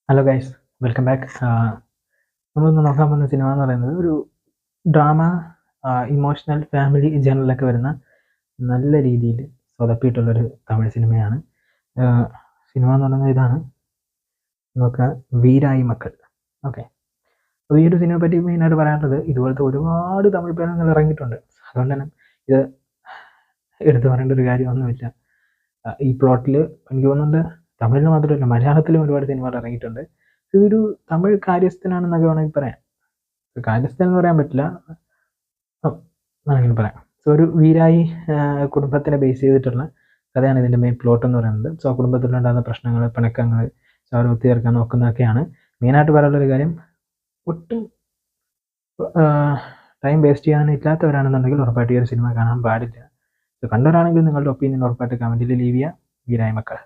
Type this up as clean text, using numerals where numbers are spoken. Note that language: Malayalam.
Hello guys, welcome back. നമ്മളിന്ന് നോക്കാൻ പോകുന്ന സിനിമ എന്ന് പറയുന്നത് ഒരു ഡ്രാമ, ഇമോഷണൽ, ഫാമിലി ജേണലൊക്കെ വരുന്ന നല്ല രീതിയിൽ സ്വതപ്പിയിട്ടുള്ളൊരു തമിഴ് സിനിമയാണ്. സിനിമ എന്ന് പറയുന്നത് ഇതാണ്, നമുക്ക് വീരായി മക്കൾ. ഓക്കെ, അപ്പോൾ ഈ ഒരു സിനിമയെ പറ്റി മെയിനായിട്ട് പറയാനുള്ളത്, ഇതുപോലത്തെ ഒരുപാട് തമിഴ് പടങ്ങൾ ഇറങ്ങിയിട്ടുണ്ട്. അതുകൊണ്ട് തന്നെ ഇത് എടുത്തു പറയേണ്ട ഒരു കാര്യമൊന്നുമില്ല. ഈ പ്ലോട്ടിൽ എനിക്ക് തോന്നുന്നുണ്ട് തമിഴിൽ മാത്രമല്ല മലയാളത്തിലും ഒരുപാട് സിനിമകൾ ഇറങ്ങിയിട്ടുണ്ട്. ഇതൊരു തമിഴ് കാര്യസ്ഥനാണെന്നൊക്കെ വേണമെങ്കിൽ പറയാം. കാര്യസ്ഥൻ എന്ന് പറയാൻ പറ്റില്ല, വേണമെങ്കിൽ പറയാം. സോ ഒരു വീരായി കുടുംബത്തിനെ ബേസ് ചെയ്തിട്ടുള്ള കഥയാണ് ഇതിൻ്റെ മെയിൻ പ്ലോട്ട് എന്ന് പറയുന്നത്. സോ കുടുംബത്തിലുണ്ടാകുന്ന പ്രശ്നങ്ങൾ, പിണക്കങ്ങൾ, സോ അവർ ഒത്തുതീർക്കാൻ നോക്കുന്നതൊക്കെയാണ് മെയിനായിട്ട് പറയാനുള്ളൊരു കാര്യം. ഒട്ടും ടൈം വേസ്റ്റ് ചെയ്യാൻ ഇല്ലാത്തവരാണെന്നുണ്ടെങ്കിൽ ഉറപ്പായിട്ട് ഈ ഒരു സിനിമ കാണാൻ പാടില്ല. സോ കണ്ടവരാണെങ്കിൽ നിങ്ങളുടെ ഒപ്പീനിയൻ ഉറപ്പായിട്ട് കമൻറ്റിൽ ലീവ് ചെയ്യുക. വീരായി മക്കൾ.